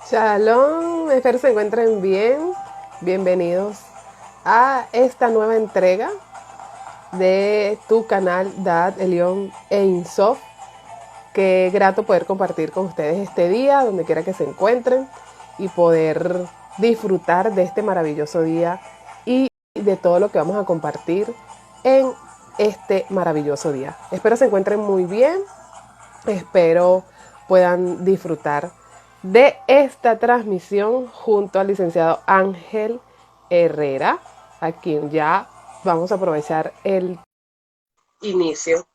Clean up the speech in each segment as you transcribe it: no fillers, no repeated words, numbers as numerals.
Shalom, espero se encuentren bien. Bienvenidos a esta nueva entrega de tu canal Dad Elión e Insof. Qué grato poder compartir con ustedes este día, donde quiera que se encuentren, y poder disfrutar de este maravilloso día y de todo lo que vamos a compartir en este maravilloso día. Espero se encuentren muy bien. Espero puedan disfrutar de esta transmisión junto al licenciado Ángel Herrera, a quien ya vamos a aprovechar el inicio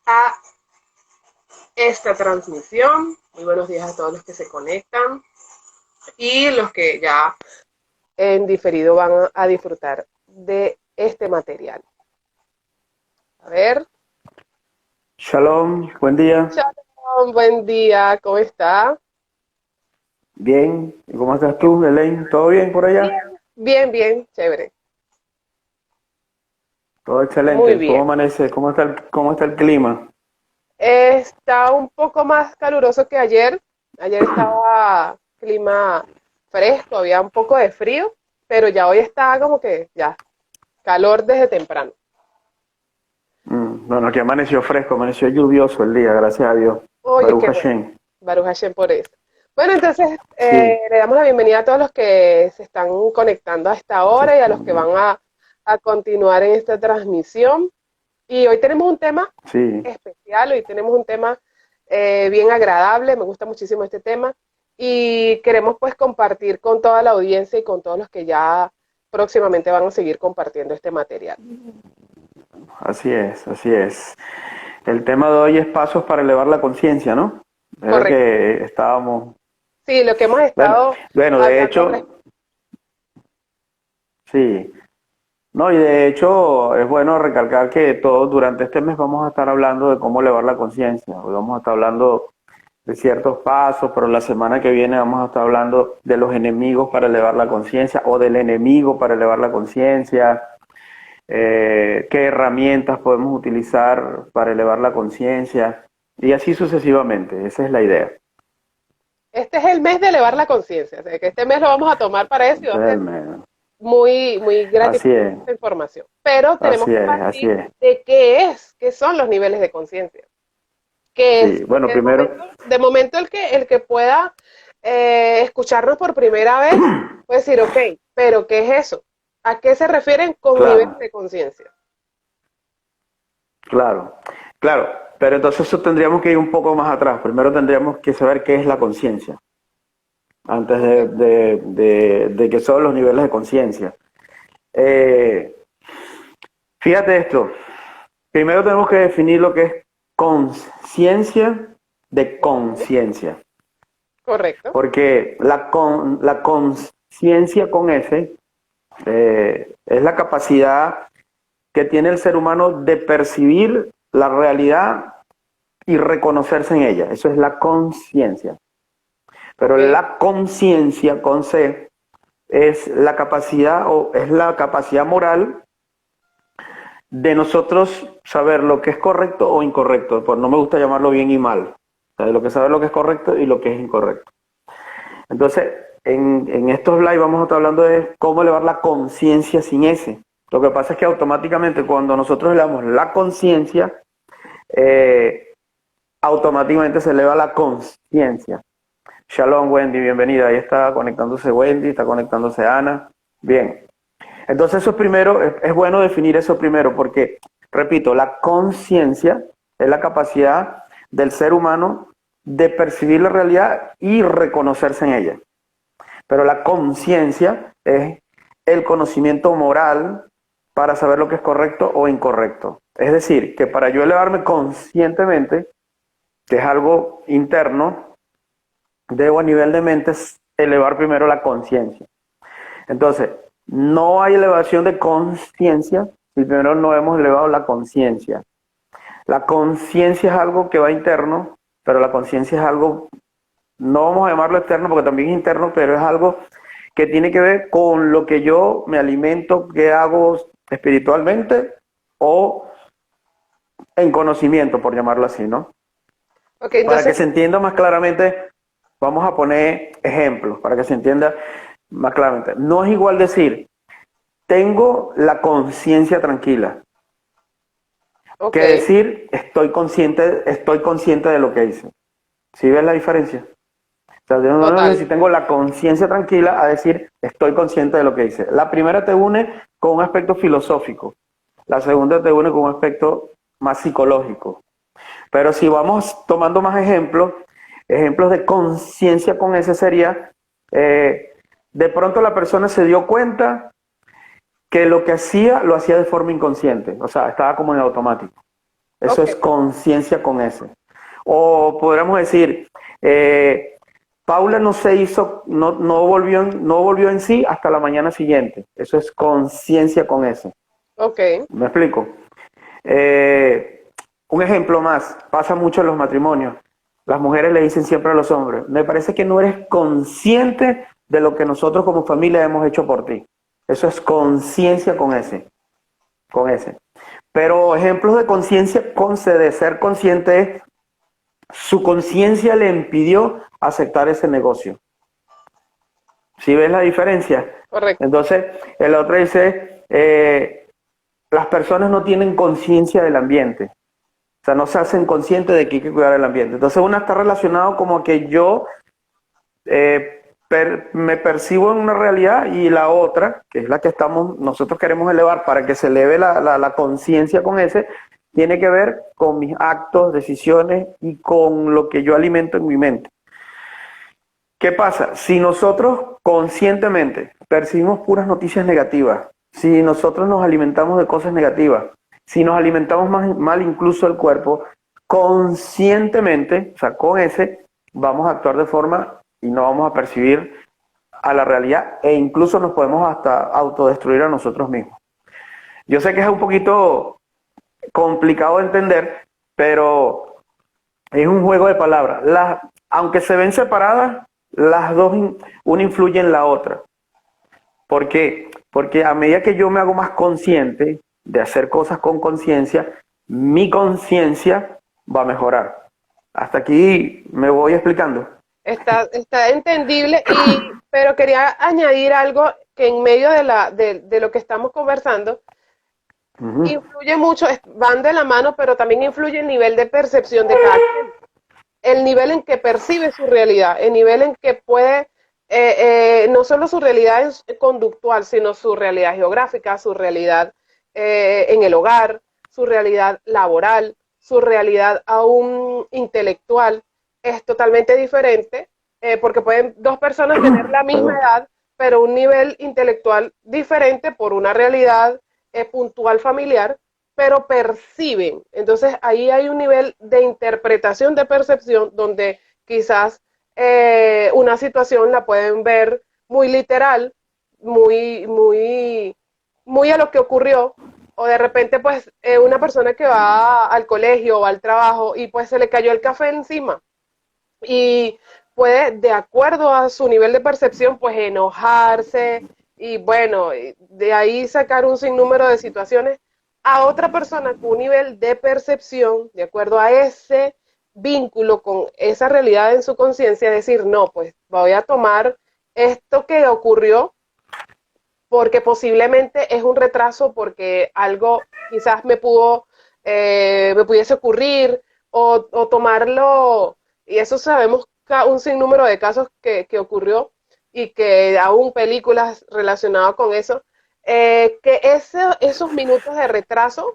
a esta transmisión. Muy buenos días a todos los que se conectan y los que ya en diferido van a disfrutar de este material. A ver. Shalom, buen día. Shalom, buen día, ¿cómo está? Bien, ¿y cómo estás tú, Elaine? ¿Todo bien por allá? Bien, bien, bien, chévere. Todo Muy excelente. ¿Cómo bien. amanece? ¿Cómo está el clima? Está un poco más caluroso que ayer. Ayer estaba clima fresco, había un poco de frío, pero ya hoy está como que ya, calor desde temprano. Bueno, aquí amaneció fresco, amaneció lluvioso el día, gracias a Dios. Oye, Baruch qué bueno. Hashem. Baruch Hashem por eso. Bueno, entonces Sí, le damos la bienvenida a todos los que se están conectando a esta se hora y a los que están- van a continuar en esta transmisión. Y hoy tenemos un tema sí, especial, hoy tenemos un tema bien agradable, me gusta muchísimo este tema y queremos pues compartir con toda la audiencia y con todos los que ya próximamente van a seguir compartiendo este material. así es, así es. El tema de hoy es pasos para elevar la conciencia, ¿no? Era Correcto. que estábamos... Sí, lo que hemos Bueno, estado bueno, de hablando al hecho, respecto. sí. No, y de hecho es bueno recalcar que todos durante este mes vamos a estar hablando de cómo elevar la conciencia. Hoy vamos a estar hablando de ciertos pasos, pero la semana que viene vamos a estar hablando de los enemigos para elevar la conciencia o del enemigo para elevar la conciencia, qué herramientas podemos utilizar para elevar la conciencia y así sucesivamente. Esa es la idea. Este es el mes de elevar la conciencia, o sea, que este mes lo vamos a tomar para eso y va a ser Realmente. muy, muy Así gratificante es, esta información. Pero tenemos así que es, así partir es. de qué son los niveles de conciencia. ¿Qué es? Sí, bueno, Porque primero, de momento el que pueda escucharnos por primera vez puede decir, ok, pero ¿qué es eso? ¿A qué se refieren con niveles claro, de conciencia? claro, claro, pero entonces eso tendríamos que ir un poco más atrás. Primero tendríamos que saber qué es la conciencia, antes Ok, de que son los niveles de conciencia. Eh, Fíjate esto, primero tenemos que definir lo que es conciencia de ok, conciencia, correcto. porque la conciencia con S es la capacidad que tiene el ser humano de percibir la realidad y reconocerse en ella. Eso es la conciencia. Pero Ok, la conciencia con C es la capacidad o es la capacidad moral de nosotros saber lo que es correcto o incorrecto. Pues no me gusta llamarlo bien y mal. O sea, de lo que saber lo que es correcto y lo que es incorrecto. Entonces, en estos live vamos a estar hablando de cómo elevar la conciencia sin ese. Lo que pasa es que automáticamente cuando nosotros elevamos la conciencia, eh, automáticamente se eleva la conciencia. Shalom, Wendy, bienvenida. Ahí está conectándose Wendy, está conectándose Ana. Bien. Entonces eso primero, es bueno definir eso primero porque, repito, la conciencia es la capacidad del ser humano de percibir la realidad y reconocerse en ella. Pero la conciencia es el conocimiento moral para saber lo que es correcto o incorrecto. Es decir, que para yo elevarme conscientemente, que es algo interno, debo a nivel de mente elevar primero la conciencia. Entonces, no hay elevación de conciencia si primero no hemos elevado la conciencia. La conciencia es algo que va interno, pero la conciencia es algo, no vamos a llamarlo externo porque también es interno, pero es algo que tiene que ver con lo que yo me alimento, que hago espiritualmente o en conocimiento, por llamarlo así, ¿no? ok, Para que entonces, se entienda más claramente, vamos a poner ejemplos para que se entienda más claramente. No es igual decir, tengo la conciencia tranquila, Ok, que decir, estoy consciente de lo que hice. ¿Sí ves la diferencia? O sea, yo no sé total. si tengo la conciencia tranquila a decir, estoy consciente de lo que hice. La primera te une con un aspecto filosófico, la segunda te une con un aspecto más psicológico. Pero si vamos tomando más ejemplos, ejemplos de conciencia con ese sería, de pronto la persona se dio cuenta que lo que hacía, lo hacía de forma inconsciente, o sea, estaba como en automático. Eso Ok, es conciencia con ese. O podríamos decir, Paula no se hizo, no volvió en sí hasta la mañana siguiente. Eso es conciencia con ese. ok, ¿Me explico? Eh, un ejemplo más, pasa mucho en los matrimonios. Las mujeres le dicen siempre a los hombres, me parece que no eres consciente de lo que nosotros como familia hemos hecho por ti. Eso es conciencia con ese, con ese. Pero ejemplos de conciencia, de ser consciente es, su conciencia le impidió aceptar ese negocio. ¿Sí ves la diferencia? correcto. Entonces, el otro dice, las personas no tienen conciencia del ambiente. O sea, no se hacen conscientes de que hay que cuidar el ambiente. Entonces, una está relacionado como que yo me percibo en una realidad y la otra, que es la que nosotros queremos elevar para que se eleve la conciencia con ese, tiene que ver con mis actos, decisiones y con lo que yo alimento en mi mente. ¿Qué pasa? Si nosotros conscientemente percibimos puras noticias negativas, si nosotros nos alimentamos de cosas negativas, si nos alimentamos mal incluso el cuerpo, conscientemente, o sea, con ese, vamos a actuar de forma y no vamos a percibir a la realidad e incluso nos podemos hasta autodestruir a nosotros mismos. Yo sé que es un poquito complicado de entender, pero es un juego de palabras. Aunque se ven separadas, las dos, una influye en la otra. ¿Por qué? Porque a medida que yo me hago más consciente de hacer cosas con conciencia, mi conciencia va a mejorar. Hasta aquí me voy explicando. Está entendible, pero quería añadir algo que en medio de lo que estamos conversando, Ujú. influye mucho, van de la mano, pero también influye el nivel de percepción de cada quien, el nivel en que percibe su realidad, el nivel en que puede, no solo su realidad conductual, sino su realidad geográfica, su realidad en el hogar, su realidad laboral, su realidad aún intelectual, es totalmente diferente, porque pueden dos personas tener la misma Perdón. edad, pero un nivel intelectual diferente por una realidad puntual familiar, pero perciben. Entonces ahí hay un nivel de interpretación, de percepción, donde quizás una situación la pueden ver muy literal, muy a lo que ocurrió, o de repente pues una persona que va al colegio o al trabajo y pues se le cayó el café encima y puede, de acuerdo a su nivel de percepción, pues enojarse y bueno, de ahí sacar un sinnúmero de situaciones a otra persona con un nivel de percepción, de acuerdo a ese vínculo con esa realidad en su conciencia, decir, no, pues voy a tomar esto que ocurrió porque posiblemente es un retraso porque algo quizás me pudiese ocurrir o tomarlo, y eso sabemos un sinnúmero de casos que ocurrió y que aún películas relacionadas con eso, esos minutos de retraso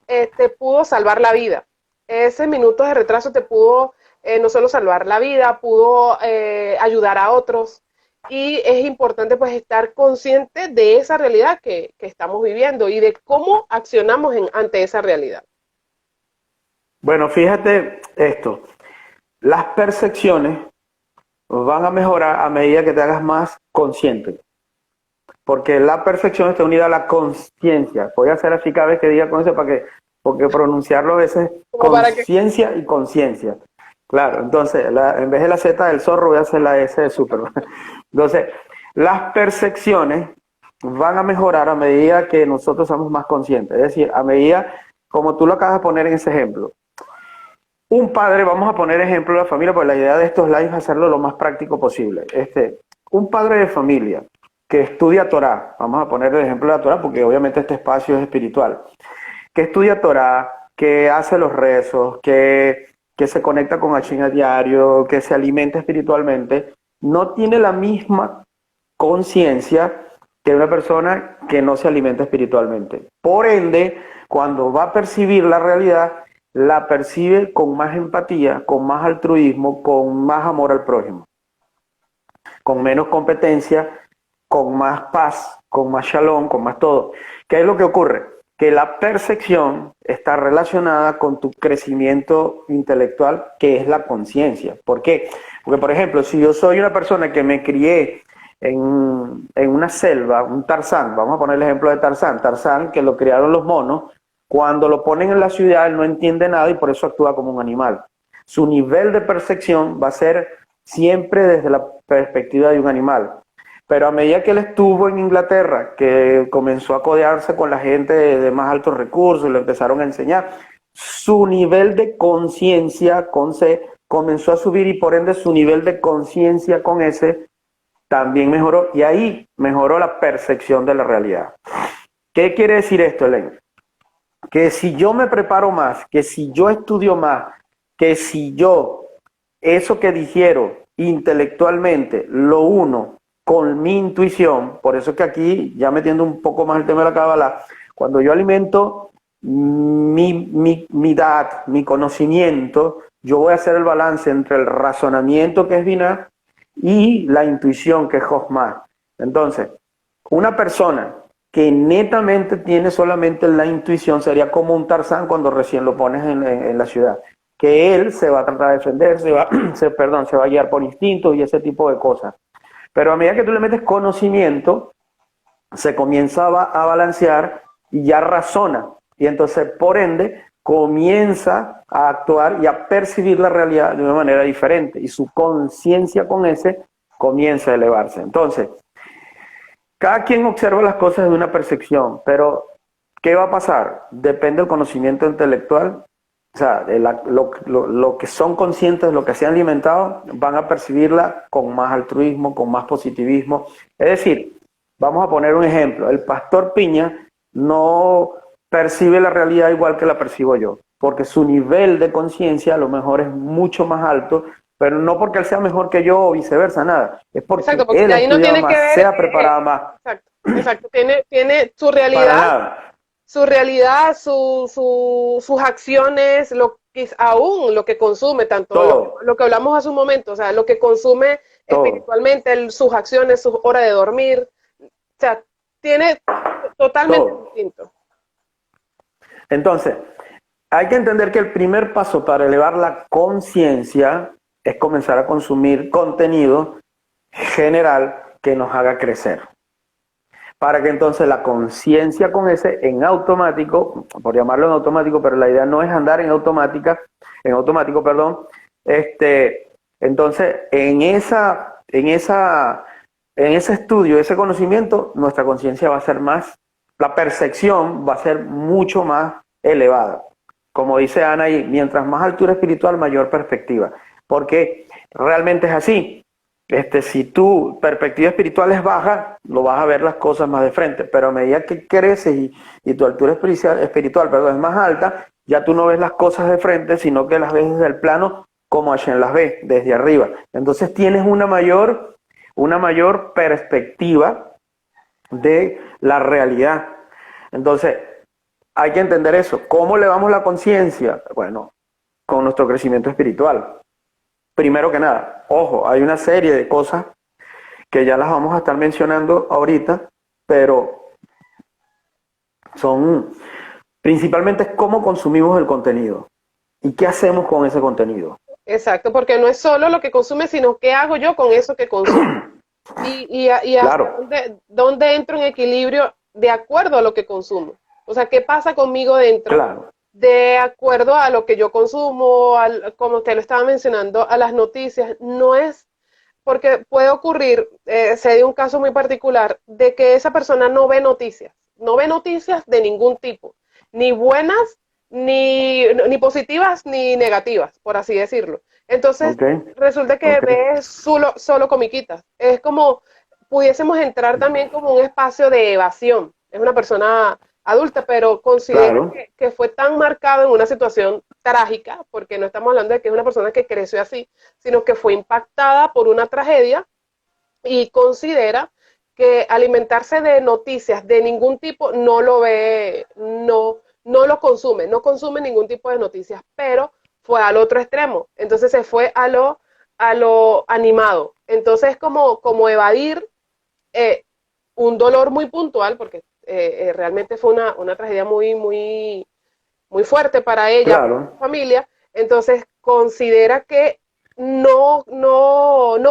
te pudo salvar la vida. Ese minuto de retraso te pudo no solo salvar la vida, pudo ayudar a otros, y es importante pues estar consciente de esa realidad que estamos viviendo y de cómo accionamos ante esa realidad. Bueno, fíjate esto. Las percepciones van a mejorar a medida que te hagas más consciente. Porque la perfección está unida a la conciencia. Voy a hacer así cada vez que diga con eso porque pronunciarlo a veces Como para que, conciencia y conciencia. Claro, entonces en vez de la Z del zorro voy a hacer la S de Superman. Entonces, las percepciones van a mejorar a medida que nosotros somos más conscientes. Es decir, a medida, como tú lo acabas de poner en ese ejemplo, un padre, vamos a poner ejemplo de la familia, porque la idea de estos lives es hacerlo lo más práctico posible. Un padre de familia que estudia Torah, vamos a poner el ejemplo de la Torah, porque obviamente este espacio es espiritual, que estudia Torah, que hace los rezos, que se conecta con Hashem a diario, que se alimenta espiritualmente, no tiene la misma conciencia que una persona que no se alimenta espiritualmente. Por ende, cuando va a percibir la realidad, la percibe con más empatía, con más altruismo, con más amor al prójimo, con menos competencia, con más paz, con más shalom, con más todo. ¿Qué es lo que ocurre? Que la percepción está relacionada con tu crecimiento intelectual, que es la conciencia. ¿Por qué? Porque, por ejemplo, si yo soy una persona que me crié en una selva, un Tarzán, vamos a poner el ejemplo de Tarzán, Tarzán que lo criaron los monos, cuando lo ponen en la ciudad él no entiende nada y por eso actúa como un animal. Su nivel de percepción va a ser siempre desde la perspectiva de un animal. Pero a medida que él estuvo en Inglaterra, que comenzó a codearse con la gente de más altos recursos, le empezaron a enseñar, su nivel de conciencia con C comenzó a subir y por ende su nivel de conciencia con S también mejoró y ahí mejoró la percepción de la realidad. ¿Qué quiere decir esto, Elena? Que si yo me preparo más, que si yo estudio más, que si yo eso que digiero intelectualmente lo uno con mi intuición, por eso es que aquí, ya metiendo un poco más el tema de la cábala, cuando yo alimento mi dad, mi conocimiento, yo voy a hacer el balance entre el razonamiento que es Binah y la intuición que es Jochma. Entonces, una persona que netamente tiene solamente la intuición sería como un Tarzán cuando recién lo pones en la ciudad, que él se va a tratar de defender, se va a guiar por instintos y ese tipo de cosas. Pero a medida que tú le metes conocimiento, se comienza a balancear y ya razona. Y entonces, por ende, comienza a actuar y a percibir la realidad de una manera diferente. Y su conciencia con ese comienza a elevarse. Entonces, cada quien observa las cosas de una percepción, pero ¿qué va a pasar? Depende del conocimiento intelectual. O sea, lo que son conscientes, lo que se han alimentado, van a percibirla con más altruismo, con más positivismo. Es decir, vamos a poner un ejemplo. El pastor Piña no percibe la realidad igual que la percibo yo, porque su nivel de conciencia a lo mejor es mucho más alto, pero no porque él sea mejor que yo o viceversa, nada. Es porque, Exacto, porque él ha ahí no estudiado tiene que más, se ver, ha preparado más. exacto, tiene Para nada. su realidad, sus acciones, aún lo que consume, tanto Todo, lo que hablamos hace un momento, o sea, lo que consume todo, espiritualmente, sus acciones, sus horas de dormir, o sea, tiene totalmente todo. distinto. Entonces, hay que entender que el primer paso para elevar la conciencia es comenzar a consumir contenido general que nos haga crecer. Para que entonces la conciencia con ese en automático, por llamarlo en automático, pero la idea no es andar en automático, perdón. Entonces, en ese estudio, ese conocimiento, nuestra conciencia va a ser más, la percepción va a ser mucho más elevada. Como dice Ana ahí, mientras más altura espiritual, mayor perspectiva. Porque realmente es así. Si tu perspectiva espiritual es baja, lo vas a ver las cosas más de frente, pero a medida que creces y tu altura espiritual, es más alta, ya tú no ves las cosas de frente, sino que las ves desde el plano como Hashem las ve, desde arriba. Entonces tienes una mayor perspectiva de la realidad. Entonces, hay que entender eso. ¿Cómo elevamos la conciencia? Bueno, con nuestro crecimiento espiritual. Primero que nada, ojo, hay una serie de cosas que ya las vamos a estar mencionando ahorita, pero son principalmente cómo consumimos el contenido y qué hacemos con ese contenido. Exacto, porque no es solo lo que consume, sino qué hago yo con eso que consumo. Y Claro, dónde entro en equilibrio de acuerdo a lo que consumo. O sea, ¿qué pasa conmigo dentro claro, de acuerdo a lo que yo consumo, como usted lo estaba mencionando, a las noticias? No es porque puede ocurrir, se dio un caso muy particular, de que esa persona no ve noticias de ningún tipo, ni buenas ni positivas ni negativas, por así decirlo. Entonces, Ok, resulta que ok, ves solo comiquitas. Es como, pudiésemos entrar también como un espacio de evasión. Es una persona adulta, pero considera claro, que fue tan marcado en una situación trágica, porque no estamos hablando de que es una persona que creció así, sino que fue impactada por una tragedia y considera que alimentarse de noticias de ningún tipo no lo ve, no lo consume, no consume ningún tipo de noticias, pero fue al otro extremo, entonces se fue a lo animado, entonces como evadir eh, un dolor muy puntual, porque realmente fue una tragedia muy fuerte para ella, para claro. su familia, entonces considera que no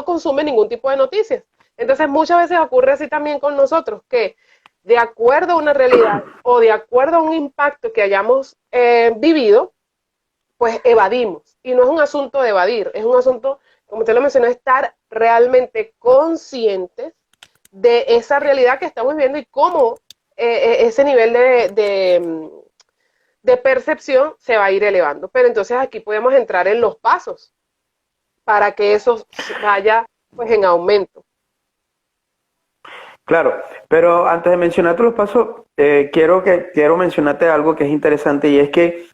consume ningún tipo de noticias. Entonces muchas veces ocurre así también con nosotros, que de acuerdo a una realidad o de acuerdo a un impacto que hayamos vivido, pues evadimos. Y no es un asunto de evadir, es un asunto, como usted lo mencionó, estar realmente conscientes de esa realidad que estamos viviendo y cómo ese nivel de percepción se va a ir elevando. Pero entonces aquí podemos entrar en los pasos para que eso vaya pues en aumento. Claro, pero antes de mencionarte los pasos, quiero mencionarte algo que es interesante y es que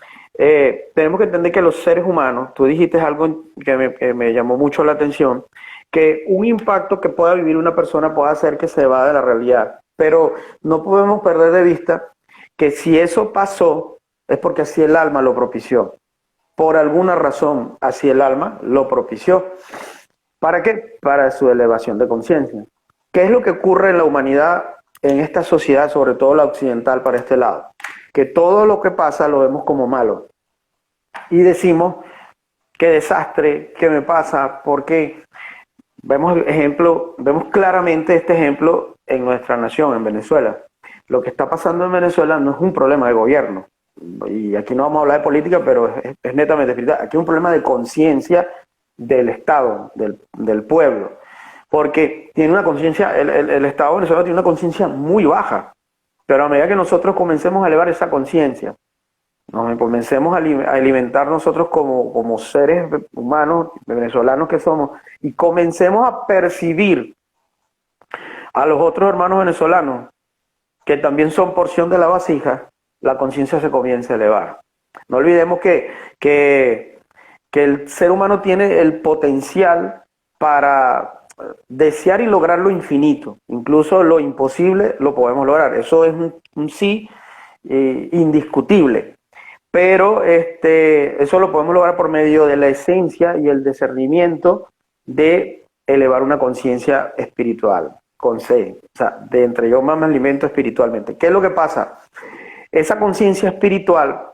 tenemos que entender que los seres humanos, tú dijiste algo que me llamó mucho la atención, que un impacto que pueda vivir una persona puede hacer que se va de la realidad, pero no podemos perder de vista que si eso pasó es porque así el alma lo propició. Por alguna razón, así el alma lo propició. ¿Para qué? Para su elevación de conciencia. ¿Qué es lo que ocurre en la humanidad, en esta sociedad, sobre todo la occidental para este lado? Que todo lo que pasa lo vemos como malo. Y decimos, qué desastre, qué me pasa, porque vemos claramente este ejemplo en nuestra nación, en Venezuela. Lo que está pasando en Venezuela no es un problema de gobierno. Y aquí no vamos a hablar de política, pero es netamente espiritual. Aquí es un problema de conciencia del Estado, del pueblo. Porque tiene una conciencia, el Estado venezolano tiene una conciencia muy baja. Pero a medida que nosotros comencemos a elevar esa conciencia, nos comencemos a alimentar nosotros como seres humanos, venezolanos que somos, y comencemos a percibir a los otros hermanos venezolanos, que también son porción de la vasija, la conciencia se comienza a elevar. No olvidemos que el ser humano tiene el potencial para desear y lograr lo infinito. Incluso lo imposible lo podemos lograr. Eso es un sí indiscutible. Pero eso lo podemos lograr por medio de la esencia y el discernimiento de elevar una conciencia espiritual, con C. O sea, de entre yo más me alimento espiritualmente. ¿Qué es lo que pasa? Esa conciencia espiritual,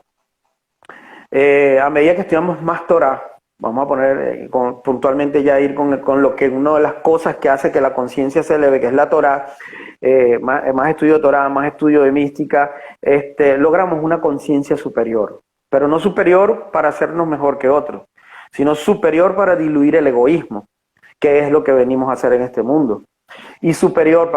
a medida que estudiamos más Torah, vamos a poner puntualmente ya ir con lo que una de las cosas que hace que la conciencia se eleve, que es la Torah, más estudio de Torah, más estudio de mística, logramos una conciencia superior, pero no superior para hacernos mejor que otros, sino superior para diluir el egoísmo, que es lo que venimos a hacer en este mundo, y superior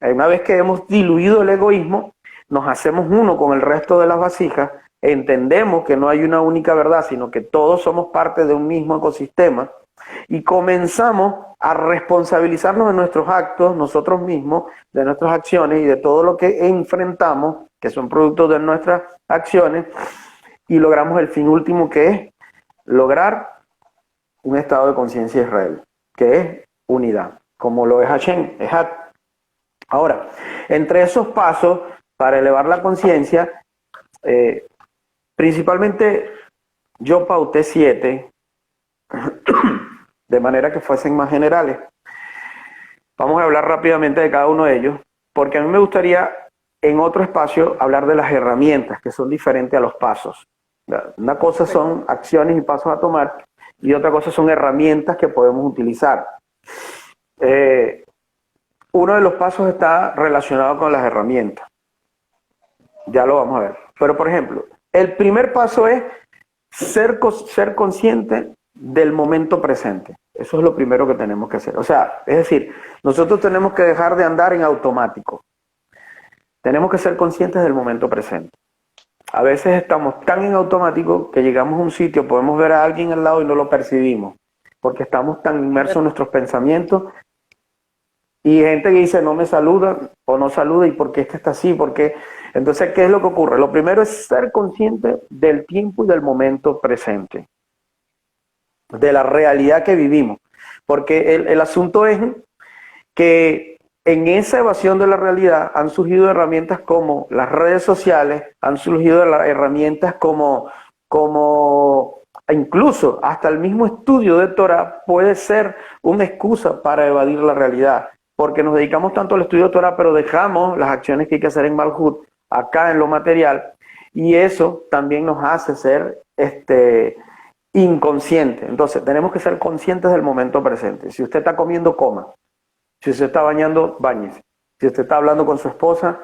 una vez que hemos diluido el egoísmo, nos hacemos uno con el resto de las vasijas, entendemos que no hay una única verdad, sino que todos somos parte de un mismo ecosistema y comenzamos a responsabilizarnos de nuestros actos, nosotros mismos, de nuestras acciones y de todo lo que enfrentamos, que son productos de nuestras acciones, y logramos el fin último, que es lograr un estado de conciencia de Israel, que es unidad, como lo es Hashem, es Had. Ahora, entre esos pasos para elevar la conciencia, principalmente yo pauté 7, de manera que fuesen más generales. Vamos a hablar rápidamente de cada uno de ellos, porque a mí me gustaría en otro espacio hablar de las herramientas, que son diferentes a los pasos. Una cosa son acciones y pasos a tomar, y otra cosa son herramientas que podemos utilizar. Uno de los pasos está relacionado con las herramientas. Ya lo vamos a ver. Pero, por ejemplo, el primer paso es ser consciente del momento presente. Eso es lo primero que tenemos que hacer. O sea, es decir, nosotros tenemos que dejar de andar en automático. Tenemos que ser conscientes del momento presente. A veces estamos tan en automático que llegamos a un sitio, podemos ver a alguien al lado y no lo percibimos, porque estamos tan inmersos en nuestros pensamientos. Y gente que dice no me saluda o no saluda, y por qué este está así, porque entonces, ¿qué es lo que ocurre? Lo primero es ser consciente del tiempo y del momento presente, de la realidad que vivimos, porque el asunto es que en esa evasión de la realidad han surgido herramientas como las redes sociales, han surgido herramientas como incluso hasta el mismo estudio de Torah puede ser una excusa para evadir la realidad, porque nos dedicamos tanto al estudio de Torah, pero dejamos las acciones que hay que hacer en Malhut, acá en lo material, y eso también nos hace ser inconscientes. Entonces, tenemos que ser conscientes del momento presente. Si usted está comiendo, coma. Si usted está bañando, báñese. Si usted está hablando con su esposa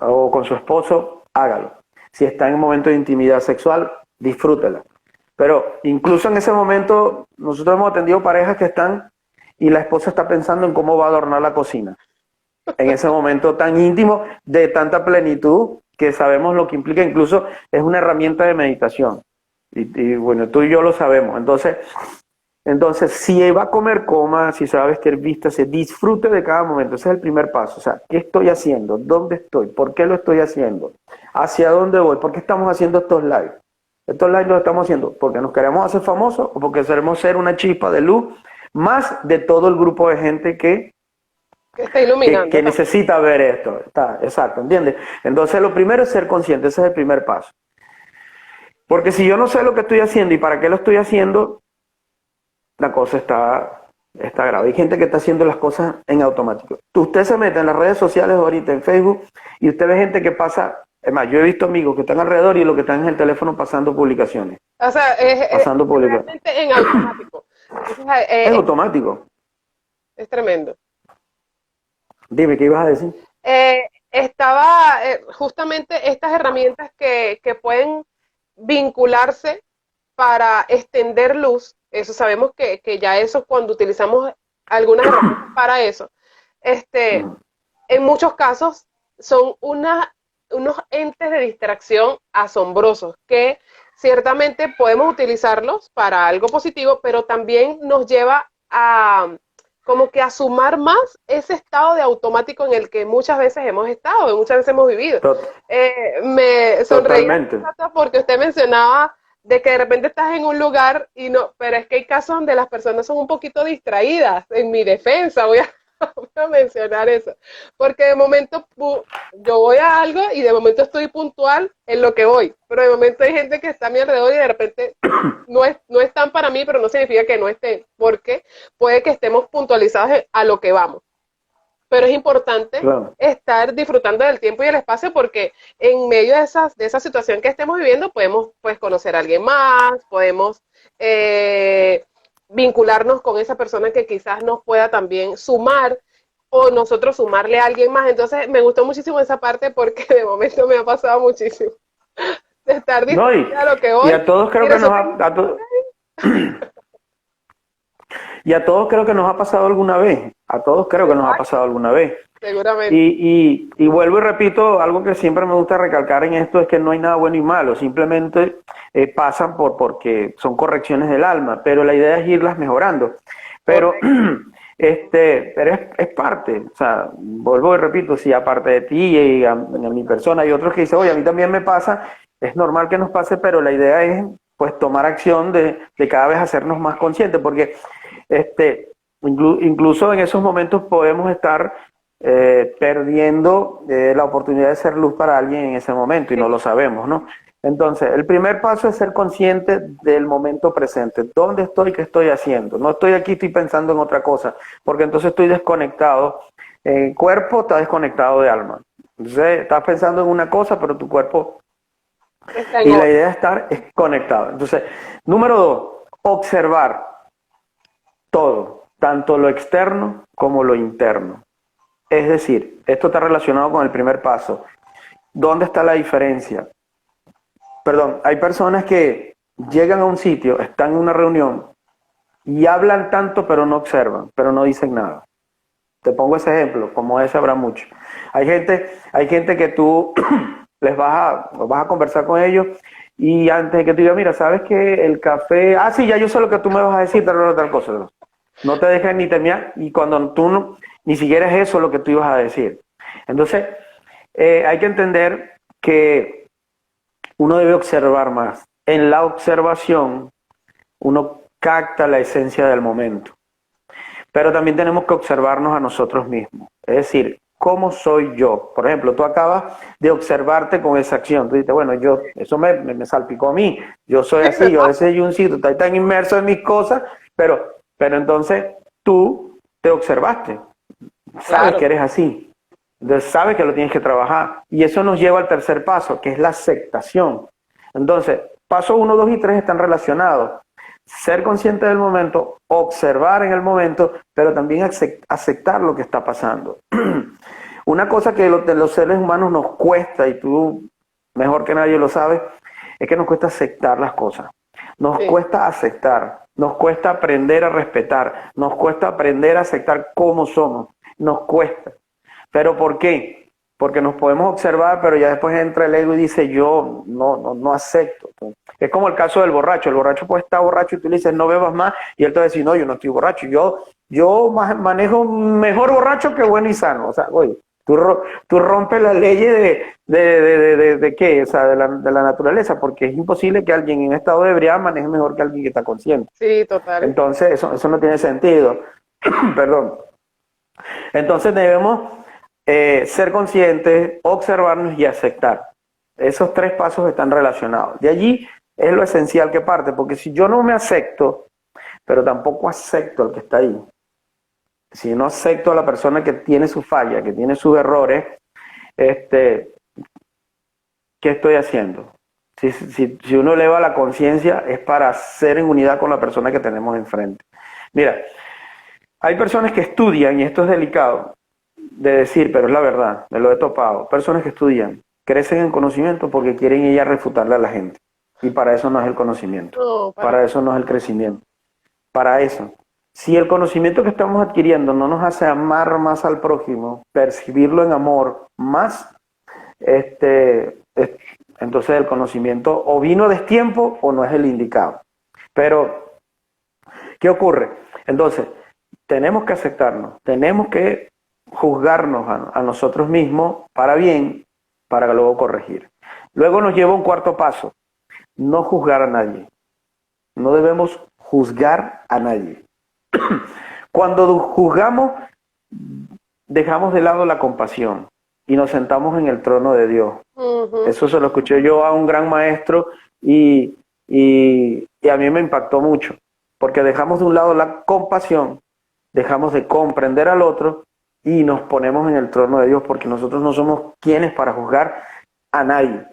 o con su esposo, hágalo. Si está en un momento de intimidad sexual, disfrútela. Pero incluso en ese momento, nosotros hemos atendido parejas que están y la esposa está pensando en cómo va a adornar la cocina. En ese momento tan íntimo, de tanta plenitud, que sabemos lo que implica, incluso es una herramienta de meditación. Y bueno, tú y yo lo sabemos. Entonces, si va a comer, coma, si se va a vestir, vístase, disfrute de cada momento. Ese es el primer paso. O sea, ¿qué estoy haciendo? ¿Dónde estoy? ¿Por qué lo estoy haciendo? ¿Hacia dónde voy? ¿Por qué estamos haciendo estos lives? Estos lives los estamos haciendo porque nos queremos hacer famosos o porque queremos ser una chispa de luz más de todo el grupo de gente que está iluminando. Que necesita ver esto. Está, exacto, ¿entiendes? Entonces, lo primero es ser consciente. Ese es el primer paso. Porque si yo no sé lo que estoy haciendo y para qué lo estoy haciendo, la cosa está grave. Hay gente que está haciendo las cosas en automático. Usted se mete en las redes sociales ahorita, en Facebook, y usted ve gente que pasa, es más, yo he visto amigos que están alrededor y lo que están es el teléfono pasando publicaciones. O sea, es realmente en automático. Entonces, es automático. Es tremendo. Dime, ¿qué ibas a decir? Estaba justamente estas herramientas que pueden vincularse para extender luz. Eso sabemos que ya eso, cuando utilizamos algunas herramientas para eso, en muchos casos son unos entes de distracción asombrosos que ciertamente podemos utilizarlos para algo positivo, pero también nos lleva a como que a sumar más ese estado de automático en el que muchas veces hemos estado, muchas veces hemos vivido. Me sonreí porque usted mencionaba de que de repente estás en un lugar y no, pero es que hay casos donde las personas son un poquito distraídas. En mi defensa voy a mencionar eso, porque de momento yo voy a algo y de momento estoy puntual en lo que voy, pero de momento hay gente que está a mi alrededor y de repente no están para mí, pero no significa que no estén, porque puede que estemos puntualizados a lo que vamos. Pero es importante estar disfrutando del tiempo y el espacio, porque en medio de esa situación que estemos viviendo podemos pues conocer a alguien más, podemos vincularnos con esa persona que quizás nos pueda también sumar o nosotros sumarle a alguien más. Entonces me gustó muchísimo esa parte porque de momento me ha pasado muchísimo de estar disfrutando a lo que voy. Y a todos creo que y a todos creo que nos ha pasado alguna vez. A todos creo que nos ha pasado alguna vez. Seguramente. Y vuelvo y repito, algo que siempre me gusta recalcar en esto es que no hay nada bueno y malo, simplemente pasan porque son correcciones del alma, pero la idea es irlas mejorando. Pero, pero es parte, o sea, vuelvo y repito, si aparte de ti y a mi persona hay otros que dicen, oye, a mí también me pasa, es normal que nos pase, pero la idea es pues tomar acción de cada vez hacernos más conscientes, porque incluso en esos momentos podemos estar perdiendo la oportunidad de ser luz para alguien en ese momento y no lo sabemos, ¿no? Entonces, el primer paso es ser consciente del momento presente. ¿Dónde estoy? ¿Qué estoy haciendo? No estoy aquí, estoy pensando en otra cosa, porque entonces estoy desconectado. El cuerpo está desconectado de alma. Entonces, estás pensando en una cosa, pero tu cuerpo... Y la idea es estar conectado. Entonces, número 2, observar todo, tanto lo externo como lo interno. Es decir, esto está relacionado con el primer paso. ¿Dónde está la diferencia? Perdón, hay personas que llegan a un sitio, están en una reunión y hablan tanto pero no observan, pero no dicen nada. Te pongo ese ejemplo, como ese habrá mucho. Hay gente que tú vas a conversar con ellos y antes de que tú digas, mira, sabes que el café, sí, ya yo sé lo que tú me vas a decir, tal cosa. No te dejes ni terminar y cuando tú ni siquiera es eso lo que tú ibas a decir. Entonces, hay que entender que uno debe observar más. En la observación, uno capta la esencia del momento. Pero también tenemos que observarnos a nosotros mismos. Es decir, ¿cómo soy yo? Por ejemplo, tú acabas de observarte con esa acción. Tú dices, bueno, eso me salpicó a mí. Yo soy así, yo a veces estoy tan inmerso en mis cosas, pero entonces tú te observaste. Sabes que eres así. Entonces sabes que lo tienes que trabajar. Y eso nos lleva al tercer paso, que es la aceptación. Entonces, paso 1, 2 y 3 están relacionados. Ser consciente del momento, observar en el momento, pero también aceptar lo que está pasando. Una cosa que los seres humanos nos cuesta, y tú mejor que nadie lo sabes, es que nos cuesta aceptar las cosas. Nos cuesta aceptar, nos cuesta aprender a respetar, nos cuesta aprender a aceptar cómo somos, nos cuesta. ¿Pero por qué? Porque nos podemos observar, pero ya después entra el ego y dice, yo no acepto. Es como el caso del borracho. El borracho puede estar borracho y tú le dices, no bebas más, y él te va a decir, no, yo no estoy borracho. Yo manejo mejor borracho que bueno y sano. O sea, oye, tú rompes la ley de qué, o sea, de la naturaleza, porque es imposible que alguien en estado de ebriedad maneje mejor que alguien que está consciente. Sí, total. Entonces, eso no tiene sentido. Perdón. Entonces debemos ser conscientes, observarnos y aceptar. Esos 3 pasos están relacionados. De allí es lo esencial que parte, porque si yo no me acepto, pero tampoco acepto al que está ahí, si no acepto a la persona que tiene su falla, que tiene sus errores, ¿qué estoy haciendo? Si uno eleva la conciencia es para ser en unidad con la persona que tenemos enfrente. Mira, hay personas que estudian, y esto es delicado de decir, pero es la verdad, me lo he topado, personas que estudian, crecen en conocimiento porque quieren ellas refutarle a la gente. Y para eso no es el conocimiento, para eso no es el crecimiento. Para eso, si el conocimiento que estamos adquiriendo no nos hace amar más al prójimo, percibirlo en amor más, entonces el conocimiento o vino a destiempo o no es el indicado. Pero, ¿qué ocurre? Entonces, tenemos que aceptarnos, tenemos que juzgarnos a nosotros mismos para bien, para luego corregir. Luego nos lleva un cuarto paso, no juzgar a nadie. No debemos juzgar a nadie. Cuando juzgamos, dejamos de lado la compasión y nos sentamos en el trono de Dios. Eso se lo escuché yo a un gran maestro y a mí me impactó mucho, porque dejamos de un lado la compasión, dejamos de comprender al otro y nos ponemos en el trono de Dios, porque nosotros no somos quienes para juzgar a nadie.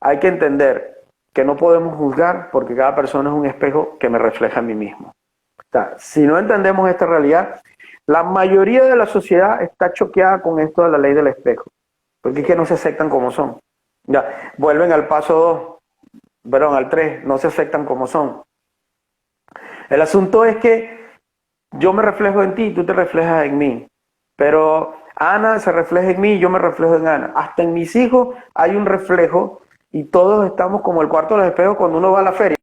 Hay que entender que no podemos juzgar porque cada persona es un espejo que me refleja a mí mismo. O sea, si no entendemos esta realidad, la mayoría de la sociedad está choqueada con esto de la ley del espejo, porque es que no se aceptan como son. Ya, vuelven al paso 2, al 3, no se aceptan como son. El asunto es que yo me reflejo en ti, tú te reflejas en mí. Pero Ana se refleja en mí y yo me reflejo en Ana. Hasta en mis hijos hay un reflejo y todos estamos como el cuarto de los espejos cuando uno va a la feria.